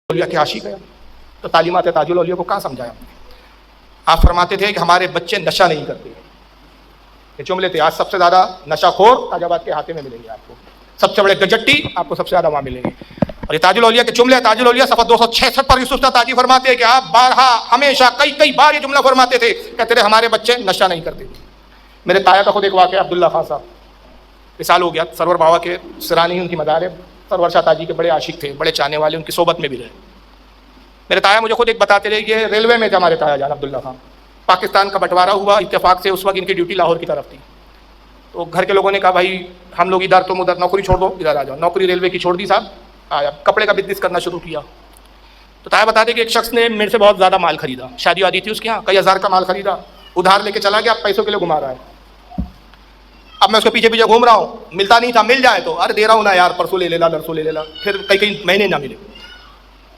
اولیاء کے عاشق ہیں تو تعلیمات تاج الاولیاء کو کہاں سمجھایا؟ آپ فرماتے تھے کہ ہمارے بچے نشہ نہیں کرتے. یہ جملے تھے. آج سب سے زیادہ نشہ خور تاج آباد کے ہاتھے میں ملیں گے آپ کو. سب سے بڑے گجٹی آپ کو سب سے زیادہ وہاں ملیں گے. اور یہ تاج الاولیاء کے جملے. تاج الاولیاء صفحہ 266 پر یوسف شاہ تاجی فرماتے ہیں کہ آپ بارہا ہمیشہ کئی بار یہ جملہ فرماتے تھے, کہتے تھے ہمارے بچے نشہ نہیں کرتے. میرے تایا کا خود ایک واقعہ, عبداللہ خان صاحب وصال ہو گیا. سرور بابا کے سرانی ان کی مزار ہے. سرور شاہ تاجی کے بڑے عاشق تھے, بڑے چاہنے والے, ان کی صحبت میں بھی رہے. میرے تایا مجھے خود ایک بتاتے رہے کہ ریلوے میں تھے ہمارے تایا جان عبداللہ خان. پاکستان کا بٹوارا ہوا اتفاق سے, اس وقت ان کی ڈیوٹی لاہور کی طرف تھی. تو گھر کے لوگوں نے کہا بھائی ہم لوگ ادھر, تم ادھر نوکری چھوڑ دو, ادھر آ جاؤ. نوکری ریلوے کی چھوڑ دی صاحب, آیا کپڑے کا بزنس کرنا شروع کیا. تو تایا بتاتے کہ ایک شخص نے میرے سے بہت زیادہ مال خریدا. شادی وادی تھی اس کے یہاں, کئی ہزار کا مال خریدا, ادھار لے کے چلا گیا, پیسوں کے لیے گھما رہا ہے. اب میں اس کے پیچھے پیچھے گھوم رہا ہوں, ملتا نہیں تھا, مل جائے تو ارے دے رہا ہوں نا یار, پرسوں لے لینا, نرسوں لے لینا. پھر کئی مہینے نہ ملے.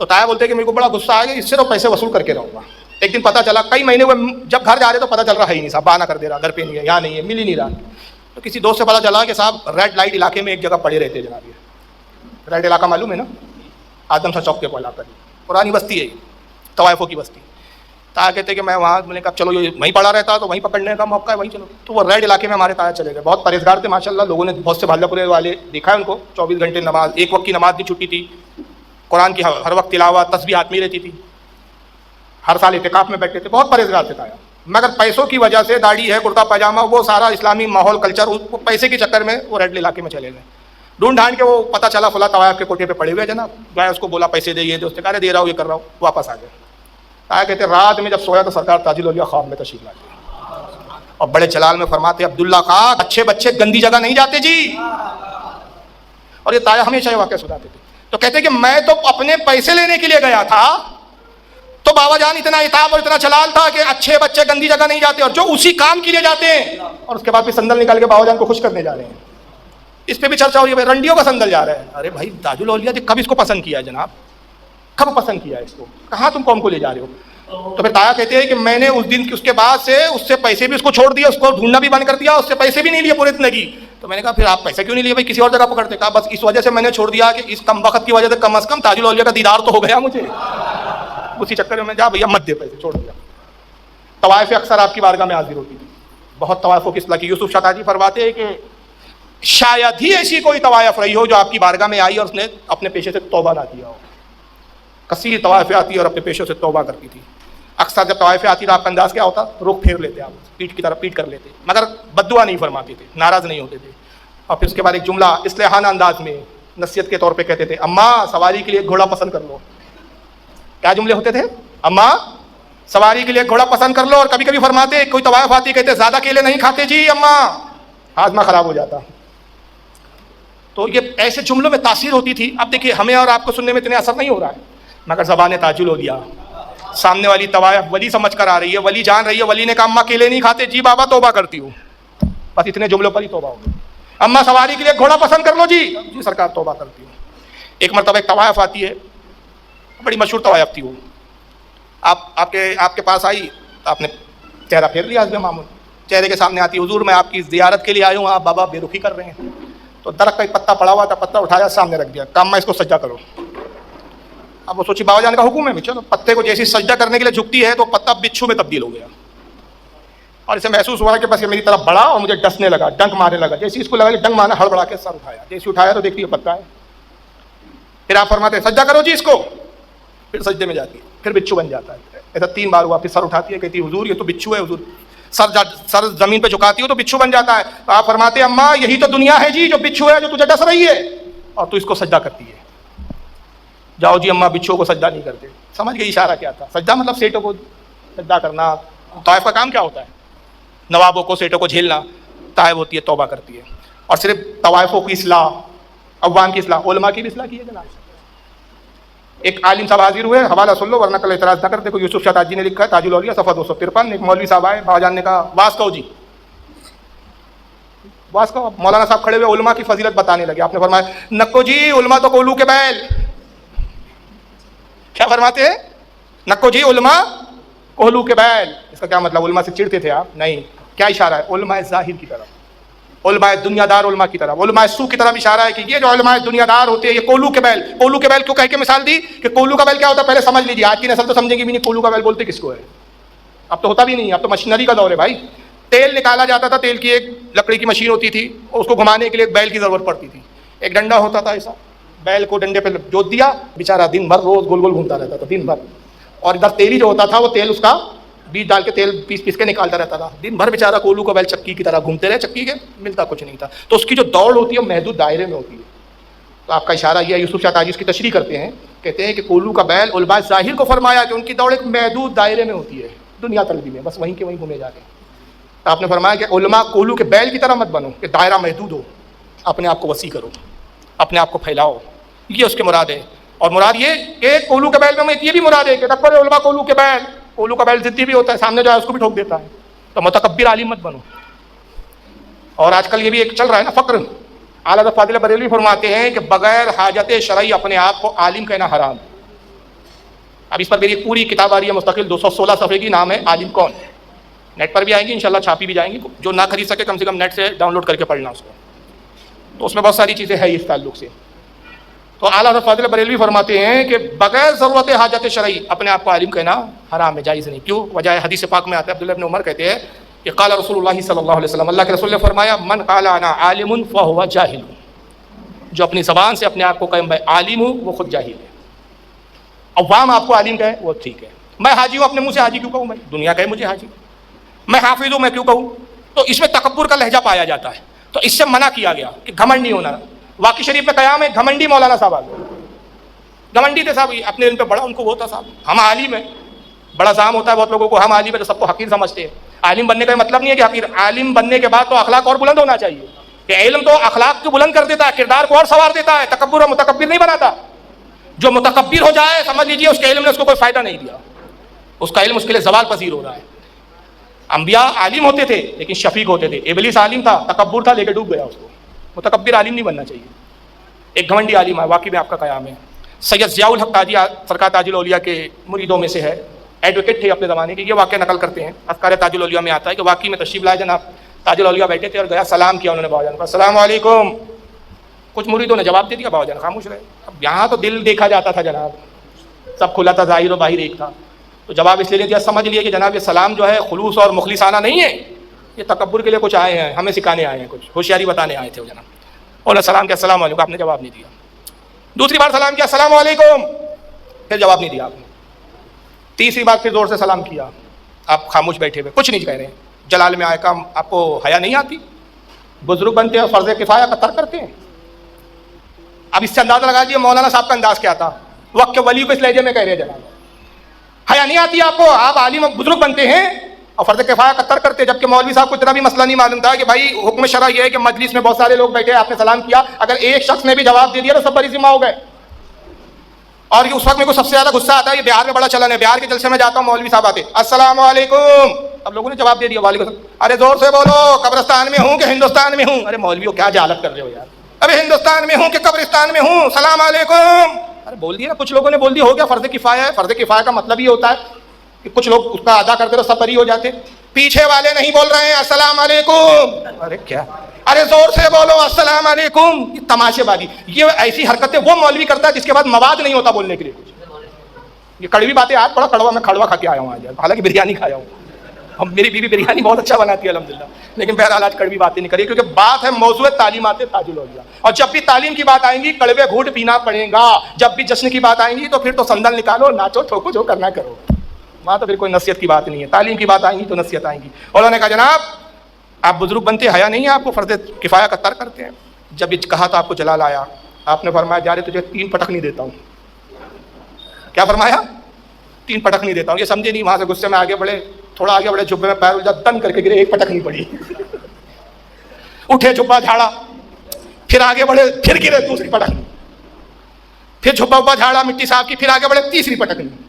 تو تایا بولتے کہ میرے کو بڑا غصہ آ گیا, اس سے تو پیسے وصول کر کے رہوں گا. ایک دن پتہ چلا, کئی مہینے ہوئے, جب گھر جا رہے تو پتہ چل رہا ہے ہی نہیں صاحب, بہانہ کر دے رہا, گھر پہ نہیں ہے, یہاں نہیں ہے, مل ہی نہیں رہا. تو کسی دوست سے پتہ چلا کہ صاحب ریڈ لائٹ علاقے میں ایک جگہ پڑے رہتے ہیں جناب. یہ ریڈ علاقہ معلوم ہے نا, آدم شاہ چوک کے کو علاقہ, پرانی بستی ہے, طوائفوں کی بستی. تایا کہتے کہ میں وہاں, میں نے کہا چلو یہ وہیں پڑا رہتا تو وہیں پکڑنے کا موقع ہے, وہیں چلو. تو وہ ریڈ علاقے میں ہمارے تایا چلے گئے. بہت پرہیزگار تھے ماشاء اللہ, لوگوں نے بہت سے بھالہ پورے والے دیکھا ہے ان کو. 24 گھنٹے نماز, ایک وقت کی نماز نہیں چھٹی تھی, قرآن کی ہر وقت تلاوت, تسبیح ہاتھ میں رہتی تھی, ہر سال اعتکاف میں بیٹھتے تھے. بہت پرہیزگار تھے تایا, مگر پیسوں کی وجہ سے داڑھی ہے, کرتا پاجامہ, وہ سارا اسلامی ماحول کلچر, وہ پیسے کے چکر میں وہ ریڈ علاقے میں چلے گئے. ڈھونڈ ڈھانڈ کے وہ پتہ چلا فلاں طوائف کے کوٹھے پہ پڑے ہوئے جناب. گیا اس کو بولا پیسے دے, یہ دے, اس نے کہا دے رہا ہوں, یہ کر رہا ہوں. واپس آ گئے. تایا کہتے رات میں جب سویا تو سرکار تاج الاولیاء خواب میں تشریف لاتے اور بڑے جلال میں فرماتے عبداللہ خان اچھے بچے گندی جگہ نہیں جاتے جی. اور یہ تایا ہمیشہ یہ واقعہ سناتے تھے. تو کہتے کہ میں تو اپنے پیسے لینے کے لیے گیا تھا, تو بابا جان اتنا اتاب اور اتنا چلال تھا کہ اچھے بچے گندی جگہ نہیں جاتے, اور جو اسی کام کے لیے جاتے ہیں اور اس کے بعد پھر سندل نکال کے بابا جان کو خوش کرنے جا رہے ہیں. اس پہ بھی چرچا ہو رہی ہے, رنڈیوں کا سندل جا رہا ہے. ارے بھائی تاج الاولیاء کب اس کو پسند کیا ہے جناب, کب پسند کیا ہے اس کو, کہاں تم قوم کو لے جا رہے ہو؟ تو پھر تایا کہتے ہیں کہ میں نے اس دن اس کے بعد سے اس سے پیسے بھی اس کو چھوڑ دیا, اس کو ڈھونڈنا بھی بند کر دیا, اس سے پیسے بھی نہیں لیے پوری زندگی. تو میں نے کہا پھر آپ پیسے کیوں نہیں لیے بھائی, کسی اور جگہ پکڑتے. کہا بس اس وجہ سے میں نے چھوڑ دیا کہ اس کم وقت کی وجہ سے کم از کم تاج الاولیاء کا دیدار تو ہو گیا مجھے, اسی چکر میں جا بھیا مت دے پیسے, چھوڑ دیا. طوائف اکثر آپ کی بارگاہ میں حاضر ہوتی تھی, بہت طوائفوں کی اصلاح کی. یوسف شاہ تاجی فرماتے ہیں کہ شاید ہی ایسی کوئی طوائف رہی ہو جو آپ کی بارگاہ میں آئی اور اس نے اپنے پیشے سے توبہ نہ کیا ہو. کثیر طوائفیں آتی اور اپنے پیشوں سے توبہ کرتی تھی. اکثر جب طوائفیں آتی تو آپ کا انداز کیا ہوتا, رخ پھیر لیتے, آپ پیٹ کی طرف پیٹ کر لیتے, مگر بددعا نہیں فرماتے تھے, ناراض نہیں ہوتے تھے. اور پھر اس کے بعد ایک جملہ اصلاحانہ انداز میں نصیحت کے طور پہ کہتے تھے, اماں سواری کے لیے گھوڑا پسند کر لو. کیا جملے ہوتے تھے, اماں سواری کے لیے گھوڑا پسند کر لو. اور کبھی کبھی فرماتے, کوئی طوائف آتی کہتے زیادہ کیلے نہیں کھاتے جی اماں, ہاضمہ خراب ہو جاتا. تو یہ ایسے جملوں میں تاثیر ہوتی تھی. اب دیکھیے ہمیں اور آپ کو سننے میں اتنے اثر نہیں ہو رہا ہے, مگر زبان تاج الاولیاء سامنے والی طوائف ولی سمجھ کر آ رہی ہے, ولی جان رہی ہے. ولی نے کہا اماں کیلے نہیں کھاتے جی بابا توبہ کرتی ہوں, بس اتنے جملوں پر ہی توبہ ہوگی. اماں سواری کے لیے گھوڑا پسند کر لو جی, جی سرکار توبہ کرتی ہوں. ایک مرتبہ ایک طوائف آتی ہے, بڑی مشہور طوائف تھی وہ. آپ کے پاس آئی, آپ نے چہرہ پھیر لیا حسب معمول. چہرے کے سامنے آتی, حضور میں آپ کی زیارت کے لیے آئی ہوں, آپ بابا بے رخی کر رہے ہیں. تو درخت کا ایک پتا پڑا ہوا تھا, پتا اٹھایا سامنے رکھ دیا, کہا میں اس کو سجدہ کرو. اب وہ سوچی بابا جان کا حکم ہے, چلو پتے کو جیسی سجدہ کرنے کے لیے جھکتی ہے تو پتا بچھو میں تبدیل ہو گیا. اور اسے محسوس ہوا کہ بس یہ میری طرف بڑھا اور مجھے ڈسنے لگا, ڈنک مارنے لگا. جیسے اس کو لگا کہ ڈنک مارنا, ہڑبڑا کے سر اٹھایا, جیسے اٹھایا تو دیکھتی ہے پتا ہے. پھر آپ فرماتے ہیں سجدہ کرو جی اس کو. پھر سجدے میں جاتی ہے, پھر بچھو بن جاتا ہے. ایسا 3 بار ہوا. پھر سر اٹھاتی ہے, کہتی ہے حضور یہ تو بچھو ہے حضور. سر زمین پہ جھکاتی ہو تو بچھو بن جاتا ہے. تو آپ فرماتے ہیں اماں یہی تو دنیا ہے جی, جو بچھو ہے, جو تجھے ڈس رہی ہے, اور تو اس کو سجدہ کرتی ہے. جاؤ جی اماں بچھو کو سجدہ نہیں کرتے. سمجھ گئی اشارہ کیا تھا؟ سجدہ مطلب سیٹوں کو سجدہ کرنا. طائف کا کام کیا ہوتا ہے؟ نوابوں کو, سیٹوں کو جھیلنا. طائف ہوتی ہے توبہ کرتی ہے. اور صرف طوائفوں کی اصلاح, عوام کی اصلاح, علماء کی بھی اصلاح کی ہے جناب. ایک عالم صاحب حاضر ہوئے, حوالہ سن لو ورنہ کل اعتراض نہ کر. دیکھو یوسف شاہ تاجی نے لکھا ہے تاج الاولیاء صفحہ 253. ایک مولوی صاحب آئے, بابا جان نے کہا واز کہو جی, واز کہو. مولانا صاحب کھڑے ہوئے علماء کی فضیلت بتانے لگے. آپ نے فرمایا نکو جی علماء تو کولو کے بیل. کیا فرماتے ہیں؟ نکو جی علماء کولو کے بیل. اس کا کیا مطلب, علماء سے چڑھتے تھے آپ؟ نہیں. کیا اشارہ ہے؟ علماء ظاہر کی طرف. علماء دنیا دار علماء کی طرف، علماء سو کی طرف اشارہ ہے کہ یہ جو علماء دنیا دار ہوتے ہیں یہ کولو کے بیل کیوں کہہ کے مثال دی کہ کولو کا بیل کیا ہوتا ہے پہلے سمجھ لیجیے. آج کی نسل تو سمجھے گی بھی نہیں کولو کا بیل بولتے کس کو ہے. اب تو ہوتا بھی نہیں، اب تو مشینری کا دور ہے بھائی. تیل نکالا جاتا تھا، تیل کی ایک لکڑی کی مشین ہوتی تھی، اس کو گھمانے کے لیے ایک بیل کی ضرورت پڑتی تھی. ایک ڈنڈا ہوتا تھا ایسا، بیل کو ڈنڈے پہ جوت دیا، بیچارہ دن بھر روز گول گول گھومتا رہتا تھا دن بھر. اور ادھر تیلی جو ہوتا تھا وہ تیل اس کا بیج ڈال کے تیل پیس کے نکالتا رہتا تھا. دن بھر بیچارہ کولو کا بیل چکی کی طرح گھومتے رہے، چکی کے ملتا کچھ نہیں تھا. تو اس کی جو دوڑ ہوتی ہے وہ محدود دائرے میں ہوتی ہے. تو آپ کا اشارہ یہ ہے، یوسف شاہ تاجی اس کی تشریح کرتے ہیں، کہتے ہیں کہ کولو کا بیل علماء ظاہر کو فرمایا کہ ان کی دوڑ ایک محدود دائرے میں ہوتی ہے دنیا طلبی میں، بس وہیں کے وہیں گھومے جاتے ہیں. آپ نے فرمایا کہ علماء کولو کے بیل کی طرح مت بنو کہ دائرہ محدود ہو، اپنے آپ کو وسیع کرو، اپنے آپ کو پھیلاؤ. یہ اس کے مراد ہے. اور مراد یہ کہ کولو کے بیل میں یہ بھی مراد ہے کہ تکبر علماء کولو کا بیل ضدی بھی ہوتا ہے، سامنے جو ہے اس کو بھی ٹھوک دیتا ہے. تو متکبر عالم مت بنو. اور آج کل یہ بھی ایک چل رہا ہے نا فقر. اعلیٰ حضرت فاضل بریلوی فرماتے ہیں کہ بغیر حاجت شرعی اپنے آپ کو عالم کہنا حرام. اب اس پر میری ایک پوری کتاب آ رہی ہے مستقل 216 صفحے کی، نام ہے عالم کون. نیٹ پر بھی آئیں گی انشاءاللہ، چھاپی بھی جائیں گی. جو نہ خرید سکے کم سے کم نیٹ سے ڈاؤن لوڈ کر کے پڑھنا اس کو. تو اس میں بہت ساری چیزیں ہیں اس تعلق سے. تو اعلیٰ حضرت فاضل بریلوی فرماتے ہیں کہ بغیر ضرورت حاجت شرعی اپنے آپ کو عالم کہنا حرام ہے، جائز نہیں. کیوں؟ وجہ حدیث پاک میں آتا ہے، عبداللہ ابن عمر کہتے ہیں کہ قال رسول اللہ صلی اللہ علیہ وسلم، اللہ کے رسول نے فرمایا من قال انا عالم فهو جاہل. جو اپنی زبان سے اپنے آپ کو کہے میں عالم ہوں وہ خود جاہل ہے. عوام آپ کو عالم کہے وہ ٹھیک ہے. میں حاجی ہوں، اپنے منہ سے حاجی کیوں کہوں؟ میں دنیا کہے مجھے حاجی. میں حافظ ہوں، میں کیوں کہوں؟ تو اس میں تکبر کا لہجہ پایا جاتا ہے. تو اس سے منع کیا گیا کہ گھمنڈ نہیں ہونا. واقعی شریف میں قیام ہے گھمنڈی مولانا صاحب آ گئے. گھمنڈی تھے صاحب، اپنے علم پہ بڑا ان کو وہ تھا صاحب ہم عالم ہیں. بڑا زام ہوتا ہے بہت لوگوں کو، ہم عالم ہیں تو سب کو حقیر سمجھتے ہیں. عالم بننے کا مطلب نہیں ہے کہ حقیر. عالم بننے کے بعد تو اخلاق اور بلند ہونا چاہیے. کہ علم تو اخلاق کو بلند کر دیتا ہے، کردار کو اور سنوار دیتا ہے، تکبر اور متکبر نہیں بناتا. جو متکبر ہو جائے سمجھ لیجیے اس کے علم نے اس کو کوئی فائدہ نہیں دیا، اس کا علم اس کے لیے زوال پذیر ہو رہا ہے. انبیاء عالم ہوتے تھے لیکن شفیق ہوتے تھے. ابلیس عالم تھا، تکبر تھا، لے کے ڈوب گیا. اس کو متکبر عالم نہیں بننا چاہیے. ایک گھمنڈی عالم ہے، واقعی میں آپ کا قیام ہے. سید ضیاء الحق تاجی سرکار تاج الاولیاء کے مریدوں میں سے ہے، ایڈوکیٹ تھے اپنے زمانے کے. یہ واقعہ نقل کرتے ہیں، افکار تاج الاولیاء میں آتا ہے کہ واقعی میں تشریف لائے جناب تاج الاولیاء بیٹھے تھے اور گیا سلام کیا انہوں نے بابا جان کو، السلام علیکم. کچھ مریدوں نے جواب دے دیا، بابا جان خاموش رہے. اب یہاں تو دل دیکھا جاتا تھا جناب، سب کھلا تھا، ظاہر و باہر ایک تھا. تو جواب اس لیے نہیں دیا، سمجھ لیے کہ جناب یہ سلام جو ہے خلوص اور مخلصانہ نہیں ہے، یہ تکبر کے لیے کچھ آئے ہیں، ہمیں سکھانے آئے ہیں، کچھ ہوشیاری بتانے آئے تھے وہ جناب. اور سلام کیا، السلام علیکم، آپ نے جواب نہیں دیا. دوسری بار سلام کیا، السلام علیکم، پھر جواب نہیں دیا آپ نے. تیسری بار پھر زور سے سلام کیا، آپ خاموش بیٹھے ہوئے کچھ نہیں کہہ رہے ہیں. جلال میں آئے کام، آپ کو حیا نہیں آتی؟ بزرگ بنتے ہیں اور فرض کفایہ کا ترک کرتے ہیں. اب اس سے اندازہ لگا دیجیے مولانا صاحب کا انداز کیا تھا. وقت کے ولی کو اس لہجے میں کہہ رہے ہیں جناب حیا نہیں آتی آپ کو؟ آپ عالم بزرگ بنتے ہیں اور فرض کفایہ کا ترک کرتے ہیں. جبکہ مولوی صاحب کو اتنا بھی مسئلہ نہیں معلوم تھا کہ بھائی حکم شرع یہ ہے کہ مجلس میں بہت سارے لوگ بیٹھے، آپ نے سلام کیا، اگر ایک شخص نے بھی جواب دے دیا تو سب بری ذمہ ہو گئے. اور اس وقت میرے کو سب سے زیادہ غصہ آتا ہے، یہ بہار میں بڑا چلن ہے. بہار کے جلسے میں جاتا ہوں، مولوی صاحب آتے السلام علیکم، اب لوگوں نے جواب دے دیا وعلیکم السلام. ارے زور سے بولو، قبرستان میں ہوں کہ ہندوستان میں ہوں؟ ارے مولویوں کیا جہالت کر رہے ہو یار. ابھی ہندوستان میں ہوں کہ قبرستان میں ہوں، سلام علیکم. ارے بول دیا نا، کچھ لوگوں نے بول دیا، ہو گیا. فرض کفایہ ہے. فرض کفایہ کا مطلب یہ ہوتا ہے کہ کچھ لوگ اس کا ادا کرتے تو سب بری ہو جاتے. پیچھے والے نہیں بول رہے ہیں السلام علیکم. ارے کیا، ارے زور سے بولو السلام علیکم. یہ تماشے بازی، یہ ایسی حرکتیں وہ مولوی کرتا ہے جس کے بعد مواد نہیں ہوتا بولنے کے لیے کچھ. یہ کڑوی باتیں آج بڑا کڑوا، میں کھڑوا کھا کے آیا ہوں آج، حالانکہ بریانی کھایا ہوں. اب میری بیوی بریانی بہت اچھا بناتی ہے الحمدللہ، لیکن بہرحال آج کڑوی باتیں نہیں کری کیونکہ بات ہے موضوع تعلیمات تاج الاولیاء. اور جب بھی تعلیم کی بات آئیں گی کڑوے گھونٹ پینا پڑے گا. جب بھی جشن کی بات آئیں گی تو پھر تو صندل نکالو، ناچو ٹھوکو، جو کرنا کرو. وہاں تو پھر کوئی نصیحت کی بات نہیں ہے. تعلیم کی بات آئیں گی تو نصیحت آئیں گی. اور انہوں نے کہا جناب آپ بزرگ بنتے حیا نہیں ہے آپ کو، فرض کفایہ کا ترک کرتے ہیں. جب یہ کہا تو آپ کو جلال آیا. آپ نے فرمایا جا رہے تجھے 3 پٹک نہیں دیتا ہوں. کیا فرمایا؟ 3 پٹک نہیں دیتا ہوں. یہ سمجھے نہیں. وہاں سے غصے میں آگے بڑھے، تھوڑا آگے بڑھے، جبے میں پیر الجھا، دن کر کے گرے، 1 پٹک نہیں پڑی. اٹھے، جبا جھاڑا، پھر آگے بڑھے، پھر گرے، 2ری پٹک نہیں. پھر جھبا جھاڑا، مٹی صاف کی، پھر آگے بڑھے، 3ری پٹک نہیں.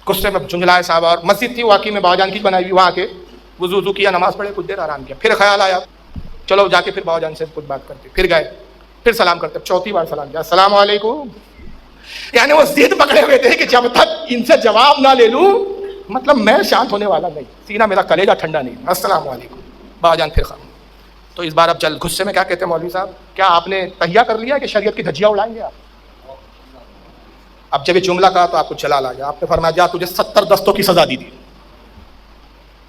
غصے میں جھنجھلائے صاحب. اور مسجد تھی واقعی میں بابا جان کی بنائی ہوئی، وہاں کے وضو کیا، نماز پڑھے، کچھ دیر آرام کیا. پھر خیال آیا چلو جا کے پھر بابا جان سے کچھ بات کرتے. پھر گئے، پھر سلام کرتے. 4تھی بار سلام کیا، السلام علیکم. یعنی وہ ضد پکڑے ہوئے تھے کہ جب تک ان سے جواب نہ لے لوں مطلب میں شانت ہونے والا نہیں، سینہ میرا کلیجہ ٹھنڈا نہیں. السلام علیکم. بابا جان پھر خام. تو اس بار اب چل غصے میں کیا کہتے ہیں مولوی صاحب, کیا آپ نے تہیہ کر لیا کہ شریعت کی دھجیاں اڑائیں گے آپ؟ اب جب یہ جملہ کہا تو آپ کو جلال آ گیا. آپ نے فرمایا جا تجھے 70 دستوں کی سزا دی تھی,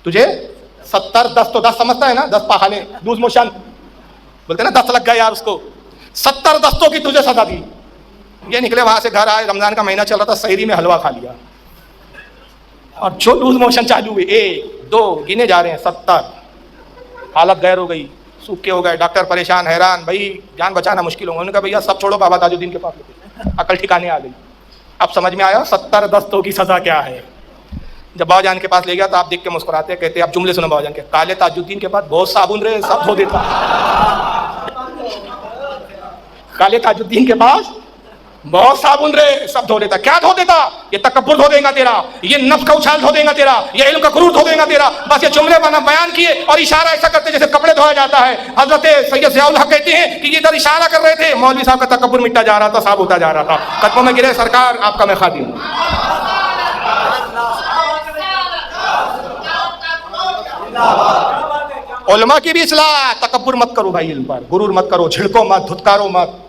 تجھے 70 دست, تو 10 سمجھتا ہے نا, 10 پہانے لوز موشن بولتے ہیں نا, 10 لگ گئے یار اس کو, 70 دستوں کی تجھے سزا دی. یہ نکلے وہاں سے گھر آئے, رمضان کا مہینہ چل رہا تھا, سحری میں حلوہ کھا لیا اور جو لوز موشن چالو ہوئے, 1 2 گنے جا رہے ہیں 70, حالت غیر ہو گئی, سوکھے ہو گئے, ڈاکٹر پریشان حیران, بھائی جان بچانا مشکل ہوگا. انہوں نے کہا بھیا سب چھوڑو, بابا تاج الدین کے پاس لیتے, عقل ٹھکانے آ گئی. اب سمجھ میں آیا 70 دستوں کی سزا کیا ہے. جب بابا جان کے پاس لے گیا تو آپ دیکھ کے مسکراتے, کہتے اب جملے سنو بابا جان کے, کالے تاج الدین کے پاس بہت صابن رہے, سب دھو دیتا. کالے تاج الدین کے پاس بہت صابن رہے, سب دھو دیتا. کیا دھو دیتا؟ یہ تکبر دھو دے گا تیرا, یہ نفس کا اچھال دھو دے گا تیرا, یہ علم کا غرور دھو دے گا تیرا. بس یہ جملے بیان کیے اور اشارہ ایسا کرتے جیسے کپڑے دھویا جاتا ہے. حضرت سید ضیاء الحق کہتے ہیں کہ یہ ادھر اشارہ کر رہے تھے, مولوی صاحب کا تکبر مٹا جا رہا تھا, صاف ہوتا جا رہا تھا. قدموں میں گرے, سرکار آپ کا میں خادم ہوں. علماء کی بھی اصلاح, تکبر مت کرو بھائی, علم پر غرور مت کرو, جھڑکو مت, دھتکارو مت.